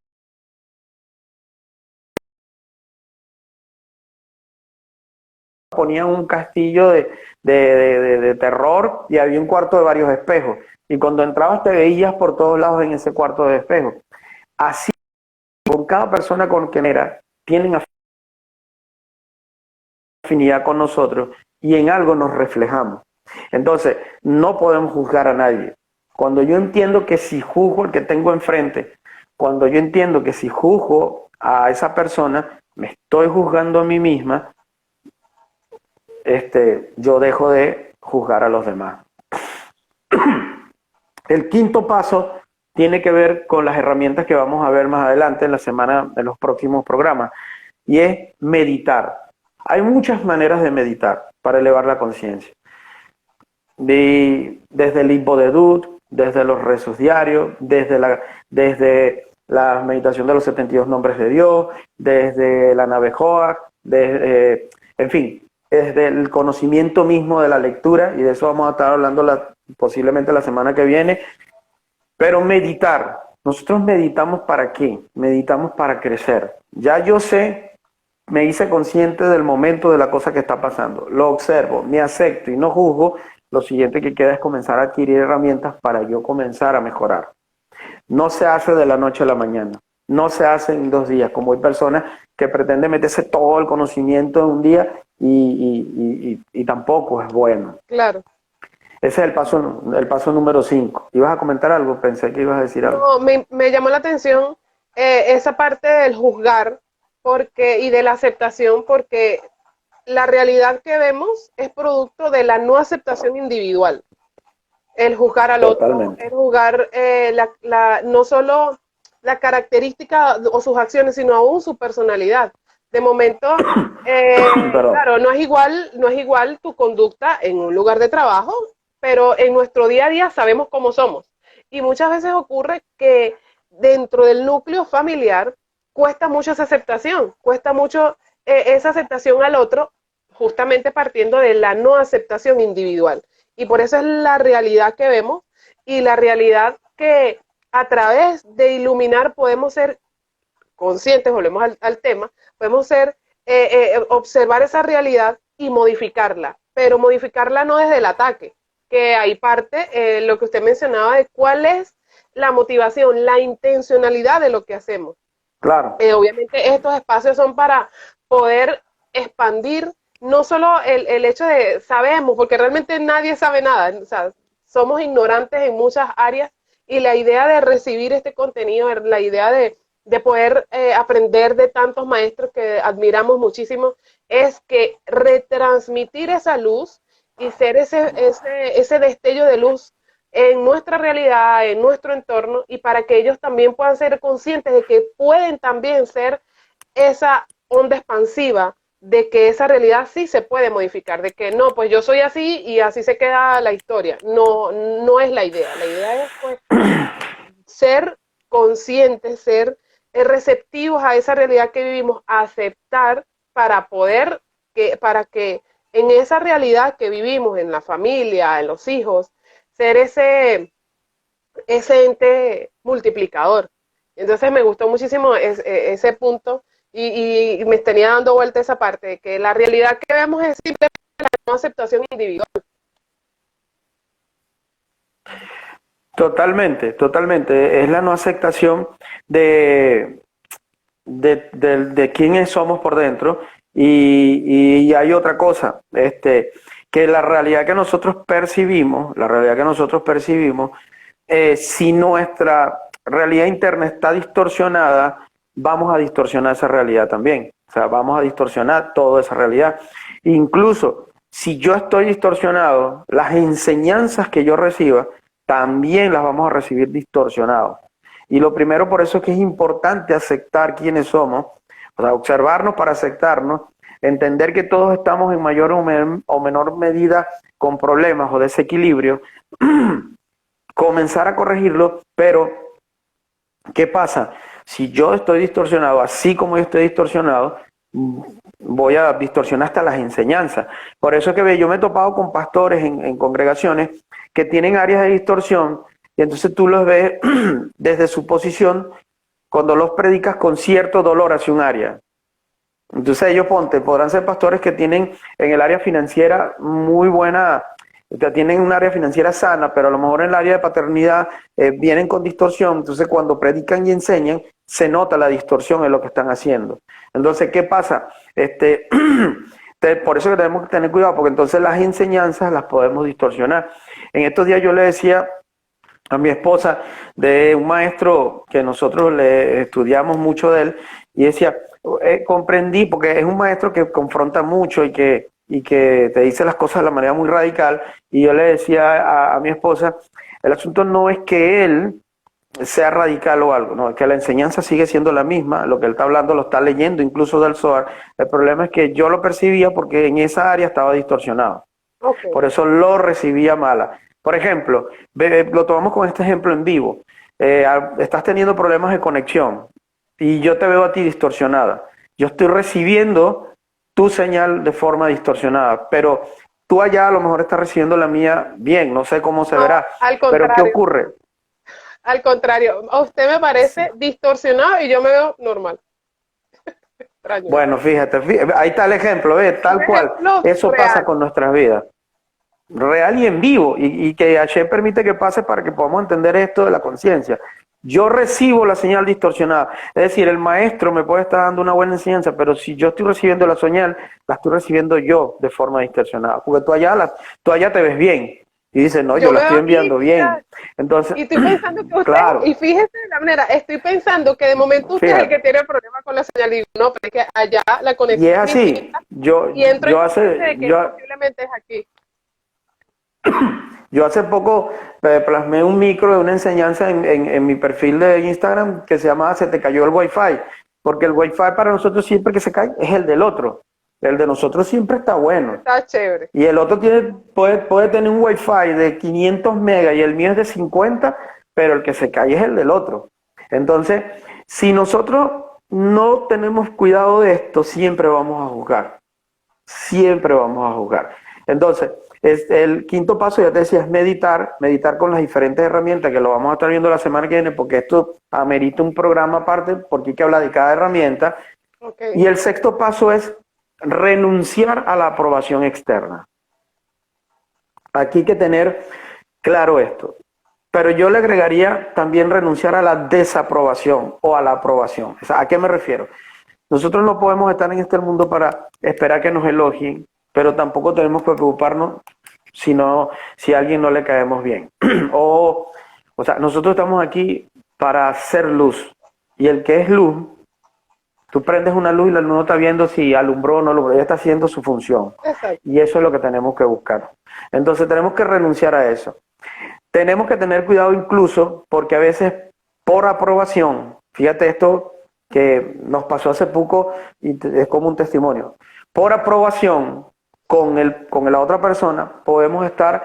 Ponían un castillo de terror y había un cuarto de varios espejos. Y cuando entrabas te veías por todos lados en ese cuarto de espejos. Así, con cada persona con quien era, tienen afinidad con nosotros y en algo nos reflejamos. Entonces, no podemos juzgar a nadie. Cuando yo entiendo que si juzgo al que tengo enfrente, cuando yo entiendo que si juzgo a esa persona, me estoy juzgando a mí misma, yo dejo de juzgar a los demás. El quinto paso tiene que ver con las herramientas que vamos a ver más adelante en la semana, en los próximos programas, y es meditar. Hay muchas maneras de meditar para elevar la conciencia. Desde el Imbodedut, desde los rezos diarios, desde la meditación de los 72 nombres de Dios, desde la Navejoa, en fin, desde el conocimiento mismo de la lectura, y de eso vamos a estar hablando posiblemente la semana que viene. Pero meditar, nosotros meditamos ¿para qué? Meditamos para crecer. Ya yo sé, me hice consciente del momento de la cosa que está pasando, lo observo, me acepto y no juzgo. Lo siguiente que queda es comenzar a adquirir herramientas para yo comenzar a mejorar. No se hace de la noche a la mañana, no se hace en 2 días, como hay personas que pretenden meterse todo el conocimiento en un día y tampoco es bueno. Claro. Ese es el paso número 5. ¿Ibas a comentar algo? Pensé que ibas a decir algo. No, me llamó la atención esa parte del juzgar y de la aceptación, porque la realidad que vemos es producto de la no aceptación individual. El juzgar al otro, Totalmente. el juzgar no solo la característica o sus acciones, sino aún su personalidad. De momento, Perdón. claro, no es igual tu conducta en un lugar de trabajo, pero en nuestro día a día sabemos cómo somos. Y muchas veces ocurre que dentro del núcleo familiar cuesta mucho esa aceptación, cuesta mucho esa aceptación al otro, justamente partiendo de la no aceptación individual. Y por eso es la realidad que vemos y la realidad que a través de iluminar podemos ser conscientes, volvemos al tema, podemos observar esa realidad y modificarla, pero modificarla no desde el ataque, que ahí parte lo que usted mencionaba de cuál es la motivación, la intencionalidad de lo que hacemos. Claro. Obviamente estos espacios son para poder expandir no solo el hecho de sabemos, porque realmente nadie sabe nada, o sea, somos ignorantes en muchas áreas y la idea de recibir este contenido, la idea de poder aprender de tantos maestros que admiramos muchísimo, es que retransmitir esa luz y ser ese destello de luz en nuestra realidad, en nuestro entorno, y para que ellos también puedan ser conscientes de que pueden también ser esa onda expansiva, de que esa realidad sí se puede modificar, de que no, pues yo soy así y así se queda la historia. No, no es la idea. La idea es pues ser conscientes, ser receptivos a esa realidad que vivimos, aceptar para que en esa realidad que vivimos, en la familia, en los hijos, ser ese ente multiplicador. Entonces me gustó muchísimo ese punto y me tenía dando vuelta esa parte de que la realidad que vemos es simplemente la no aceptación individual. Totalmente, totalmente. Es la no aceptación de quiénes somos por dentro. Y hay otra cosa, que la realidad que nosotros percibimos, si nuestra realidad interna está distorsionada, vamos a distorsionar esa realidad también. O sea, vamos a distorsionar toda esa realidad. Incluso si yo estoy distorsionado, las enseñanzas que yo reciba también las vamos a recibir distorsionados. Y lo primero por eso es que es importante aceptar quiénes somos, o sea, observarnos para aceptarnos, entender que todos estamos en mayor o menor medida con problemas o desequilibrio, comenzar a corregirlo, pero ¿qué pasa? Si yo estoy distorsionado, así como yo estoy distorsionado, voy a distorsionar hasta las enseñanzas. Por eso es que yo me he topado con pastores en congregaciones que tienen áreas de distorsión y entonces tú los ves desde su posición cuando los predicas con cierto dolor hacia un área. Entonces ellos podrán ser pastores que tienen en el área financiera muy buena, tienen un área financiera sana, pero a lo mejor en el área de paternidad vienen con distorsión. Entonces cuando predican y enseñan, se nota la distorsión en lo que están haciendo. Entonces, ¿qué pasa? Por eso que tenemos que tener cuidado, porque entonces las enseñanzas las podemos distorsionar. En estos días yo le decía a mi esposa de un maestro que nosotros le estudiamos mucho de él, y decía, comprendí, porque es un maestro que confronta mucho y que te dice las cosas de la manera muy radical, y yo le decía a mi esposa, el asunto no es que él sea radical o algo, no, es que la enseñanza sigue siendo la misma, lo que él está hablando lo está leyendo incluso del Zohar, el problema es que yo lo percibía porque en esa área estaba distorsionado, Okay. por eso lo recibía mala. Por ejemplo, lo tomamos con este ejemplo en vivo, estás teniendo problemas de conexión y yo te veo a ti distorsionada, yo estoy recibiendo tu señal de forma distorsionada, pero tú allá a lo mejor estás recibiendo la mía bien, no sé cómo se No, verá, al pero ¿qué contrario, ocurre? al contrario, a usted me Sí. parece distorsionado y yo me veo normal. Extraño eso. Bueno, fíjate, ahí está el ejemplo, Un tal cual, ejemplo eso pasa real. con nuestras vidas, real y en vivo, y que H permite que pase para que podamos entender esto de la conciencia. Yo recibo la señal distorsionada, es decir, el maestro me puede estar dando una buena enseñanza, pero si yo estoy recibiendo la señal, la estoy recibiendo yo de forma distorsionada, porque tú allá te ves bien, y dices, no, yo Yo la me estoy veo enviando bien. nítida Entonces, y estoy pensando que usted, claro, y fíjese de la manera, estoy pensando que de momento usted es el que fíjate, tiene el problema con la señal y digo, no, pero es que allá la y es conexión es así, distinta y entro en cuenta de que posiblemente es aquí. yo hace poco plasmé un micro de una enseñanza en mi perfil de Instagram que se llama Se te cayó el Wi-Fi, porque el Wi-Fi para nosotros siempre que se cae es el del otro, el de nosotros siempre está bueno, Está chévere. y el otro puede tener un Wi-Fi de 500 megas y el mío es de 50, pero el que se cae es el del otro. Entonces, si nosotros no tenemos cuidado de esto, siempre vamos a juzgar. Siempre vamos a juzgar. Entonces, el quinto paso, ya te decía, es meditar, meditar con las diferentes herramientas, que lo vamos a estar viendo la semana que viene, porque esto amerita un programa aparte, porque hay que hablar de cada herramienta. Okay. Y el sexto paso es renunciar a la aprobación externa. Aquí hay que tener claro esto. Pero yo le agregaría también renunciar a la desaprobación o a la aprobación. O sea, ¿a qué me refiero? Nosotros no podemos estar en este mundo para esperar que nos elogien, pero tampoco tenemos que preocuparnos si a alguien no le caemos bien. o sea, nosotros estamos aquí para hacer luz. Y el que es luz, tú prendes una luz y la luz no está viendo si alumbró o no alumbró, ella está haciendo su función. Exacto. Y eso es lo que tenemos que buscar. Entonces tenemos que renunciar a eso. Tenemos que tener cuidado incluso porque a veces por aprobación, fíjate esto que nos pasó hace poco y es como un testimonio, por aprobación con la otra persona podemos estar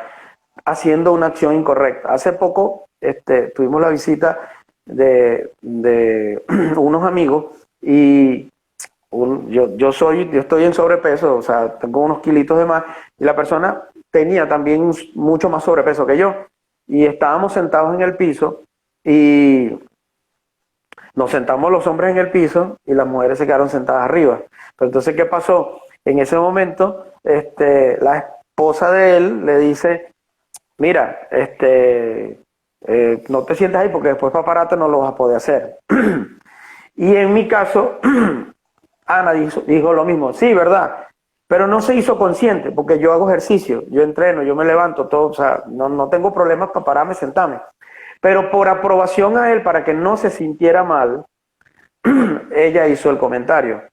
haciendo una acción incorrecta. Hace poco tuvimos la visita de unos amigos y yo estoy en sobrepeso, o sea, tengo unos kilitos de más y la persona tenía también mucho más sobrepeso que yo y estábamos sentados en el piso y nos sentamos los hombres en el piso y las mujeres se quedaron sentadas arriba. Pero entonces, ¿qué pasó? En ese momento, la esposa de él le dice, mira, no te sientas ahí porque después para pararte no lo vas a poder hacer. Y en mi caso, Ana dijo lo mismo, sí, ¿verdad? Pero no se hizo consciente porque yo hago ejercicio, yo entreno, yo me levanto, todo, o sea, no tengo problemas para pararme, sentarme. Pero por aprobación a él, para que no se sintiera mal, ella hizo el comentario.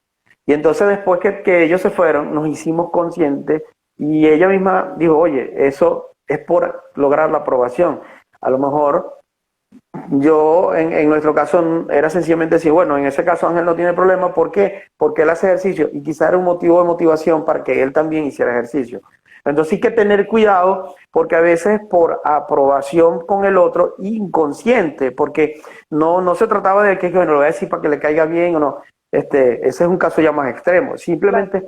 Y entonces después que ellos se fueron, nos hicimos conscientes y ella misma dijo, oye, eso es por lograr la aprobación. A lo mejor yo, en nuestro caso, era sencillamente decir, bueno, en ese caso Ángel no tiene problema, ¿por qué? Porque él hace ejercicio y quizá era un motivo de motivación para que él también hiciera ejercicio. Entonces hay que tener cuidado porque a veces por aprobación con el otro, inconsciente, porque no se trataba de que, bueno, lo voy a decir para que le caiga bien o no. Ese es un caso ya más extremo. Simplemente,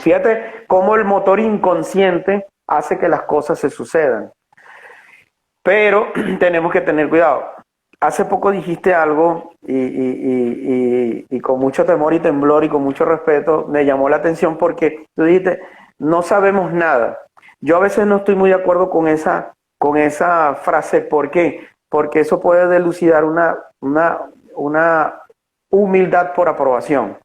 fíjate cómo el motor inconsciente hace que las cosas se sucedan. Pero tenemos que tener cuidado. Hace poco dijiste algo y con mucho temor y temblor y con mucho respeto me llamó la atención porque tú dijiste, no sabemos nada. Yo a veces no estoy muy de acuerdo con esa frase. ¿Por qué? Porque eso puede dilucidar una humildad por aprobación.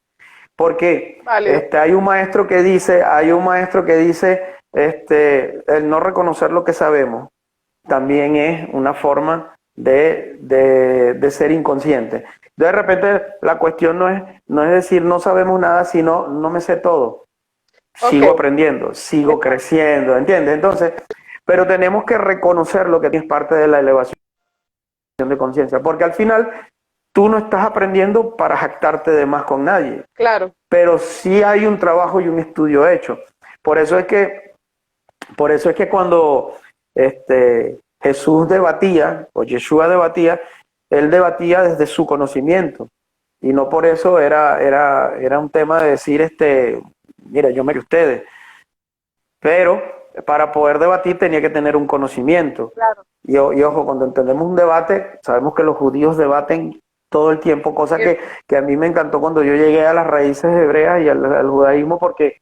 Porque Válido. hay un maestro que dice, el no reconocer lo que sabemos también es una forma de ser inconsciente. De repente la cuestión no es decir no sabemos nada, sino no me sé todo. Ok. Sigo aprendiendo, sigo Exacto. creciendo, ¿entiendes? Entonces, pero tenemos que reconocer lo que es parte de la elevación de conciencia, porque al final tú no estás aprendiendo para jactarte de más con nadie, Claro. pero sí hay un trabajo y un estudio hecho. Por eso es que cuando Jesús debatía, o Yeshua debatía, él debatía desde su conocimiento. Y no por eso era un tema de decir, mira, yo me que ustedes, pero para poder debatir tenía que tener un conocimiento. Claro. Y ojo, cuando entendemos un debate, sabemos que los judíos debaten todo el tiempo, cosa que a mí me encantó cuando yo llegué a las raíces hebreas y al judaísmo, porque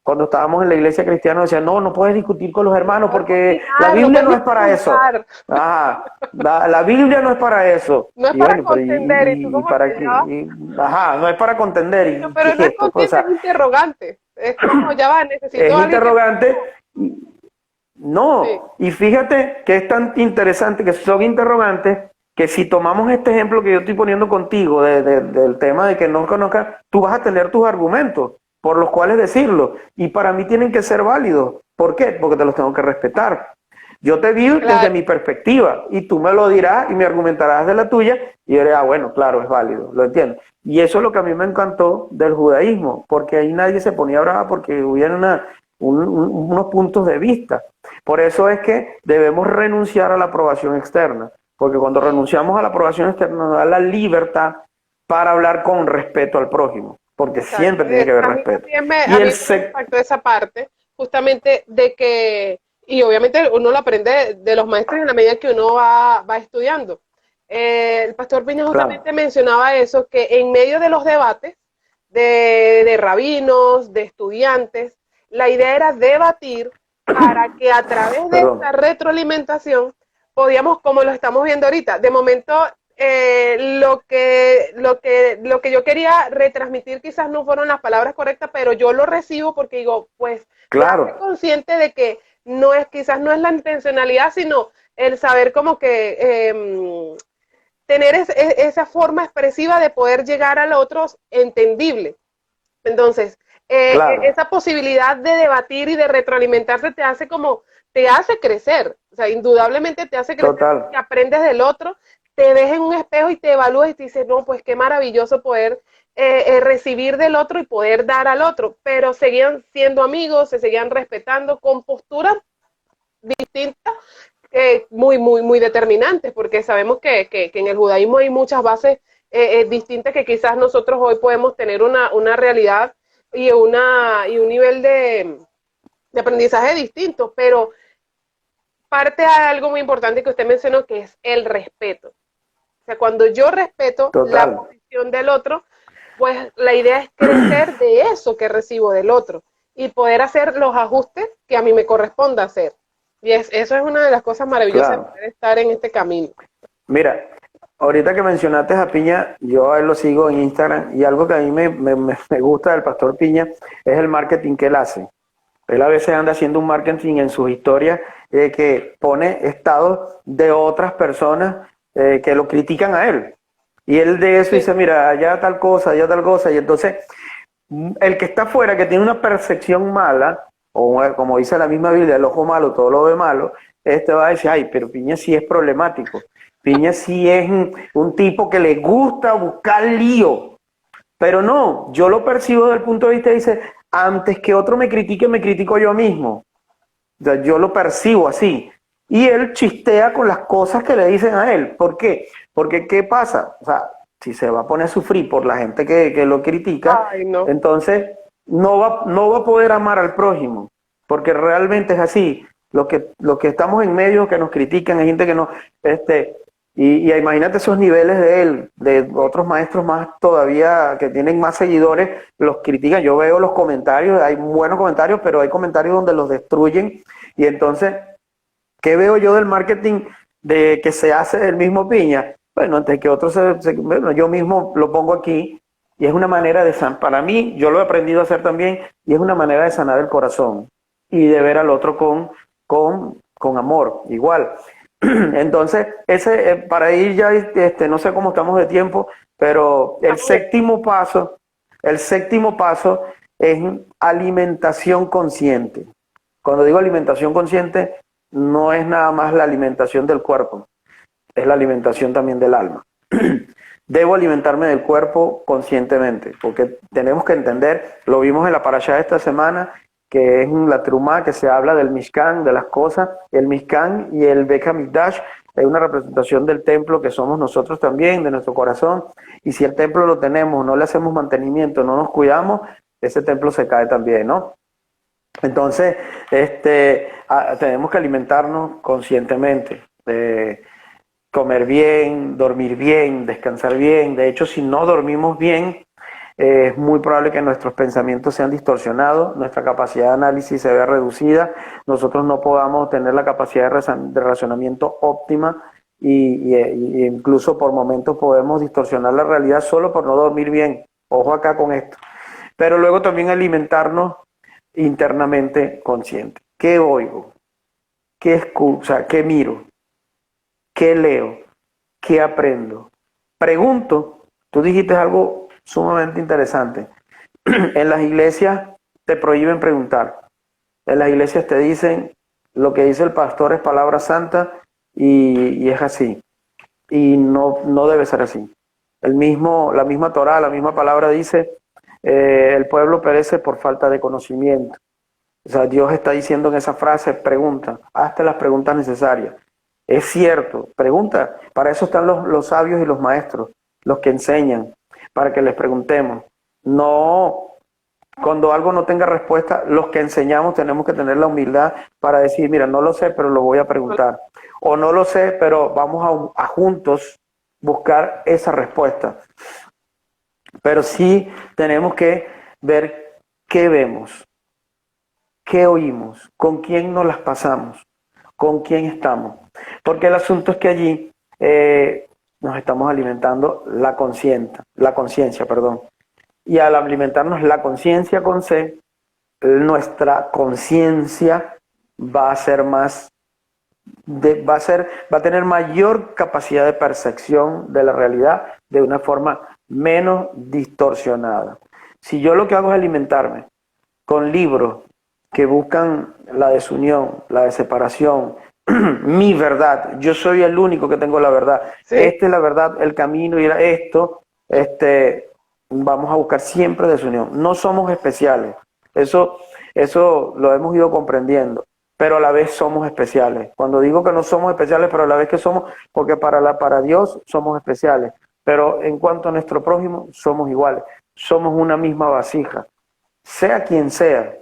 cuando estábamos en la iglesia cristiana decían, no, no puedes discutir con los hermanos porque la Biblia no es para eso. Ajá, la Biblia no es para eso. No es Y para bueno, pero contender, y tú como para qué, ajá, no es para contender. pero no es Esto, o contender, sea, es interrogante. Es como, ya va, necesito es a alguien interrogante. No, Sí. y fíjate que es tan interesante que son interrogantes que si tomamos este ejemplo que yo estoy poniendo contigo del tema de que no conozcas, tú vas a tener tus argumentos por los cuales decirlo. Y para mí tienen que ser válidos. ¿Por qué? Porque te los tengo que respetar. Yo te vi desde mi perspectiva y tú me lo dirás y me argumentarás de la tuya y yo diré, bueno, claro, es válido, lo entiendo. Y eso es lo que a mí me encantó del judaísmo, porque ahí nadie se ponía brava porque hubieran unos puntos de vista. Por eso es que debemos renunciar a la aprobación externa, porque cuando renunciamos a la aprobación externa nos da la libertad para hablar con respeto al prójimo, porque siempre tiene que haber respeto. A mí me impactó esa parte, justamente de que, y obviamente uno lo aprende de los maestros en la medida que uno va estudiando. El pastor Piña justamente mencionaba eso, que en medio de los debates de rabinos, de estudiantes, la idea era debatir para que a través de esta retroalimentación podíamos, como lo estamos viendo ahorita, de momento lo que yo quería retransmitir quizás no fueron las palabras correctas, pero yo lo recibo porque digo, pues, claro, estoy consciente de que quizás no es la intencionalidad, sino el saber como que tener esa forma expresiva de poder llegar al otro entendible. Entonces, esa posibilidad de debatir y de retroalimentarse te hace crecer, o sea, indudablemente te hace crecer, que aprendes del otro, te ves en un espejo y te evalúas y te dices, no, pues qué maravilloso poder recibir del otro y poder dar al otro, pero seguían siendo amigos, se seguían respetando con posturas distintas, muy determinantes, porque sabemos que en el judaísmo hay muchas bases distintas que quizás nosotros hoy podemos tener una realidad y un nivel de aprendizaje distinto, pero parte de algo muy importante que usted mencionó, que es el respeto. O sea, cuando yo respeto la posición del otro, pues la idea es crecer de eso que recibo del otro y poder hacer los ajustes que a mí me corresponda hacer. Y eso es una de las cosas maravillosas de poder estar en este camino. Mira, ahorita que mencionaste a Piña, yo a él lo sigo en Instagram y algo que a mí me gusta del pastor Piña es el marketing que él hace. Él a veces anda haciendo un marketing en sus historias que pone estados de otras personas que lo critican a él. Y él de eso dice, mira, allá tal cosa, y entonces el que está afuera, que tiene una percepción mala, o como dice la misma Biblia, el ojo malo, todo lo ve malo, va a decir, ay, pero Piña sí es problemático. Piña sí es un tipo que le gusta buscar lío. Pero no, yo lo percibo desde el punto de vista, dice, antes que otro me critique, me critico yo mismo. O sea, yo lo percibo así. Y él chistea con las cosas que le dicen a él. ¿Por qué? Porque, ¿qué pasa? O sea, si se va a poner a sufrir por la gente que lo critica, entonces no va a poder amar al prójimo. Porque realmente es así. Los que estamos en medio, que nos critican, hay gente que no... Y imagínate esos niveles de él, de otros maestros más todavía que tienen más seguidores, los critican. Yo veo los comentarios, hay buenos comentarios, pero hay comentarios donde los destruyen. Y entonces, ¿qué veo yo del marketing de que se hace el mismo Piña? Bueno, antes que otros, bueno, yo mismo lo pongo aquí y es una manera de sanar. Para mí, yo lo he aprendido a hacer también y es una manera de sanar el corazón y de ver al otro con amor, igual. Entonces, para ir ya, no sé cómo estamos de tiempo, pero el séptimo paso es alimentación consciente. Cuando digo alimentación consciente, no es nada más la alimentación del cuerpo, es la alimentación también del alma. Debo alimentarme del cuerpo conscientemente, porque tenemos que entender, lo vimos en la parashá de esta semana, que es la Trumá, que se habla del Mishkan, de las cosas. El Mishkan y el Beit HaMikdash es una representación del templo que somos nosotros también, de nuestro corazón. Y si el templo lo tenemos, no le hacemos mantenimiento, no nos cuidamos, ese templo se cae también, ¿no? Entonces, tenemos que alimentarnos conscientemente, comer bien, dormir bien, descansar bien. De hecho, si no dormimos bien, es muy probable que nuestros pensamientos sean distorsionados, nuestra capacidad de análisis se vea reducida, nosotros no podamos tener la capacidad de razonamiento óptima y incluso por momentos podemos distorsionar la realidad solo por no dormir bien. Ojo acá con esto. Pero luego también alimentarnos internamente consciente. ¿Qué oigo? ¿Qué escucho? O sea, ¿qué miro? ¿Qué leo? ¿Qué aprendo? Pregunto. Tú dijiste algo sumamente interesante. En las iglesias te prohíben preguntar. En las iglesias te dicen lo que dice el pastor es palabra santa y es así. Y no debe ser así. La misma Torá, la misma palabra dice, el pueblo perece por falta de conocimiento. O sea, Dios está diciendo en esa frase, pregunta, hazte las preguntas necesarias. Es cierto, pregunta. Para eso están los sabios y los maestros, los que enseñan, para que les preguntemos. No, cuando algo no tenga respuesta, los que enseñamos tenemos que tener la humildad para decir, mira, no lo sé, pero lo voy a preguntar. O no lo sé, pero vamos a juntos buscar esa respuesta. Pero sí tenemos que ver qué vemos, qué oímos, con quién nos las pasamos, con quién estamos. Porque el asunto es que allí nos estamos alimentando la conciencia, perdón. Y al alimentarnos la conciencia con C, nuestra conciencia va a ser más, va a tener mayor capacidad de percepción de la realidad de una forma menos distorsionada. Si yo lo que hago es alimentarme con libros que buscan la desunión, la separación, mi verdad, yo soy el único que tengo la verdad, Sí. esta es la verdad, el camino y esto, vamos a buscar siempre desunión. No somos especiales, eso lo hemos ido comprendiendo, pero a la vez somos especiales. Cuando digo que no somos especiales, pero a la vez que somos, porque para Dios somos especiales, pero en cuanto a nuestro prójimo, somos iguales, somos una misma vasija, sea quien sea.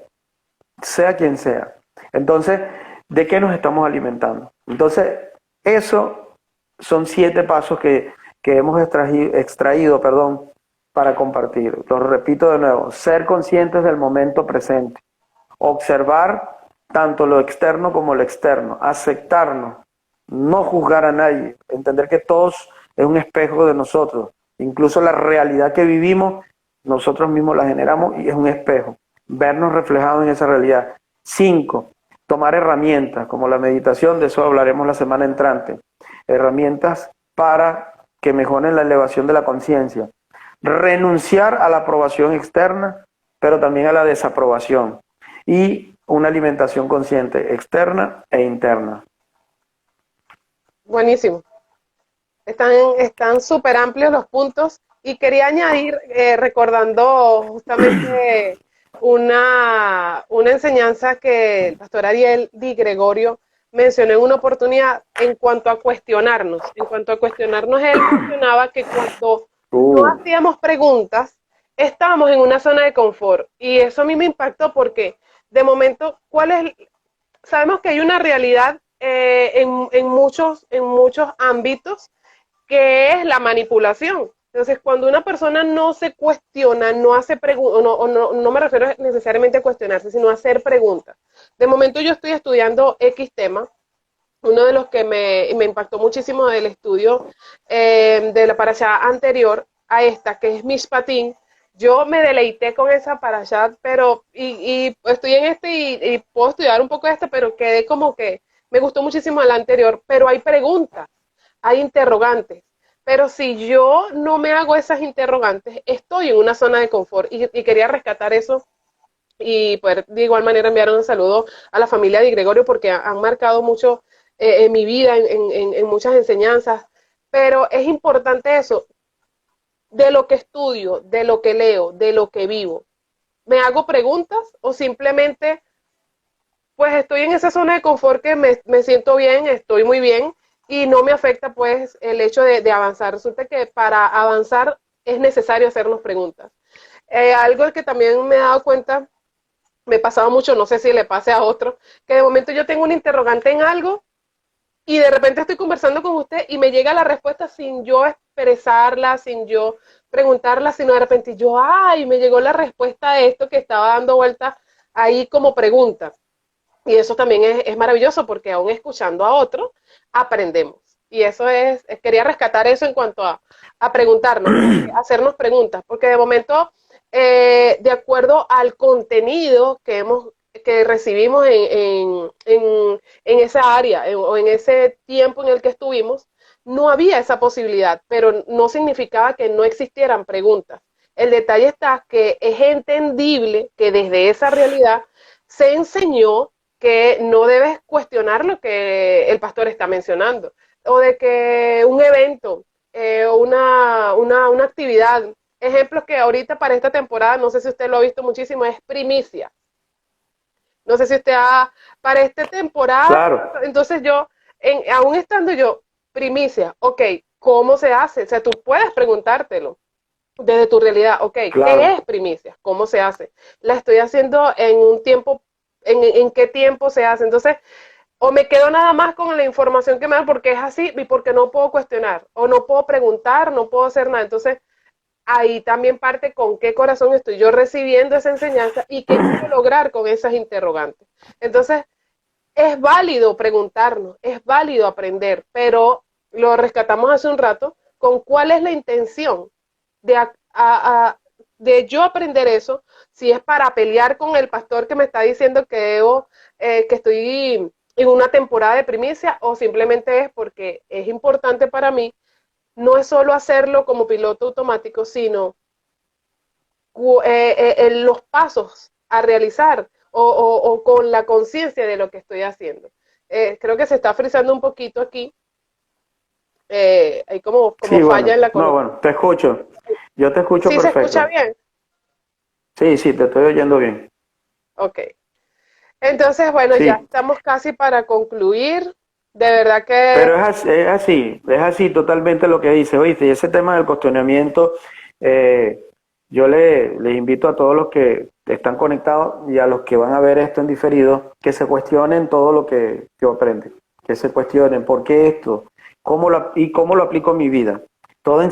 Entonces, ¿de qué nos estamos alimentando? Entonces, eso son 7 pasos que hemos extraído, para compartir. Lo repito de nuevo, ser conscientes del momento presente, observar tanto lo externo como lo externo, aceptarnos, no juzgar a nadie, entender que todos es un espejo de nosotros, incluso la realidad que vivimos, nosotros mismos la generamos y es un espejo, vernos reflejados en esa realidad. 5, tomar herramientas como la meditación, de eso hablaremos la semana entrante, herramientas para que mejoren la elevación de la conciencia. Renunciar a la aprobación externa, pero también a la desaprobación. Y una alimentación consciente externa e interna. Buenísimo. Están súper amplios los puntos y quería añadir, recordando justamente una enseñanza que el pastor Ariel Di Gregorio mencionó en una oportunidad en cuanto a cuestionarnos. En cuanto a cuestionarnos, él mencionaba que cuando no hacíamos preguntas, estábamos en una zona de confort. Y eso a mí me impactó porque, de momento, sabemos que hay una realidad en muchos ámbitos que es la manipulación. Entonces, cuando una persona no se cuestiona, no hace preguntas, no me refiero necesariamente a cuestionarse, sino a hacer preguntas. De momento yo estoy estudiando X tema, uno de los que me impactó muchísimo del estudio de la parashá anterior a esta, que es Mishpatim. Yo me deleité con esa parashá, pero y estoy en y puedo estudiar un poco pero quedé como que me gustó muchísimo la anterior, pero hay preguntas, hay interrogantes. Pero si yo no me hago esas interrogantes, estoy en una zona de confort y quería rescatar eso y poder de igual manera enviar un saludo a la familia de Gregorio porque han marcado mucho en mi vida, en muchas enseñanzas. Pero es importante eso, de lo que estudio, de lo que leo, de lo que vivo. ¿Me hago preguntas o simplemente pues estoy en esa zona de confort que me siento bien, estoy muy bien y no me afecta pues el hecho de avanzar? Resulta que para avanzar es necesario hacernos preguntas. Algo que también me he dado cuenta, me pasaba mucho, no sé si le pase a otro, que de momento yo tengo un interrogante en algo y de repente estoy conversando con usted y me llega la respuesta sin yo expresarla, sin yo preguntarla, sino de repente yo, ay, me llegó la respuesta de esto que estaba dando vuelta ahí como pregunta. Y eso también es maravilloso porque aún escuchando a otro, aprendemos. Y eso quería rescatar eso en cuanto a preguntarnos, a hacernos preguntas, porque de momento, de acuerdo al contenido que recibimos en esa área o en ese tiempo en el que estuvimos, no había esa posibilidad, pero no significaba que no existieran preguntas. El detalle está que es entendible que desde esa realidad se enseñó que no debes cuestionar lo que el pastor está mencionando, o de que un evento, una actividad, ejemplos que ahorita para esta temporada, no sé si usted lo ha visto muchísimo, es primicia. No sé si usted para esta temporada, Claro, entonces yo, aún estando yo, primicia, ok, ¿cómo se hace? O sea, tú puedes preguntártelo desde tu realidad, ok, ¿qué es claro. primicia? ¿Cómo se hace? La estoy haciendo en un tiempo, en qué tiempo se hace. Entonces, o me quedo nada más con la información que me dan porque es así y porque no puedo cuestionar, o no puedo preguntar, no puedo hacer nada. Entonces, ahí también parte con qué corazón estoy yo recibiendo esa enseñanza y qué quiero lograr con esas interrogantes. Entonces, es válido preguntarnos, es válido aprender, pero lo rescatamos hace un rato con cuál es la intención de, de yo aprender eso, si es para pelear con el pastor que me está diciendo que debo, que estoy en una temporada de primicia, o simplemente es porque es importante para mí, no es solo hacerlo como piloto automático, sino los pasos a realizar o con la conciencia de lo que estoy haciendo. Creo que se está frizando un poquito aquí, hay como Sí, falla en bueno, la no, conexión. bueno, te escucho. Yo te escucho ¿Sí se escucha perfecto. bien? Sí, sí, te estoy oyendo bien. Ok. Entonces, bueno, ya Sí, estamos casi para concluir. De verdad pero que es así totalmente lo que dice, oíste, y ese tema del cuestionamiento, eh, yo les invito a todos los que están conectados y a los que van a ver esto en diferido, que se cuestionen todo lo que aprenden, que se cuestionen por qué esto, cómo lo aplico en mi vida. Todo en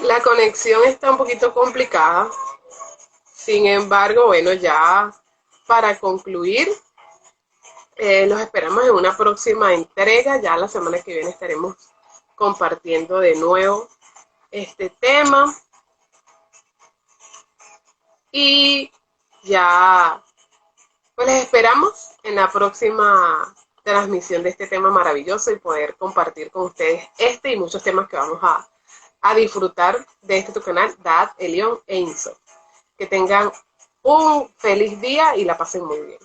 la conexión está un poquito complicada. Sin embargo, bueno, ya para concluir, los esperamos en una próxima entrega. Ya la semana que viene estaremos compartiendo de nuevo este tema y ya pues les esperamos en la próxima transmisión de este tema maravilloso y poder compartir con ustedes este y muchos temas que vamos a disfrutar de este tu canal, Dad, Elión e Inso. Que tengan un feliz día y la pasen muy bien.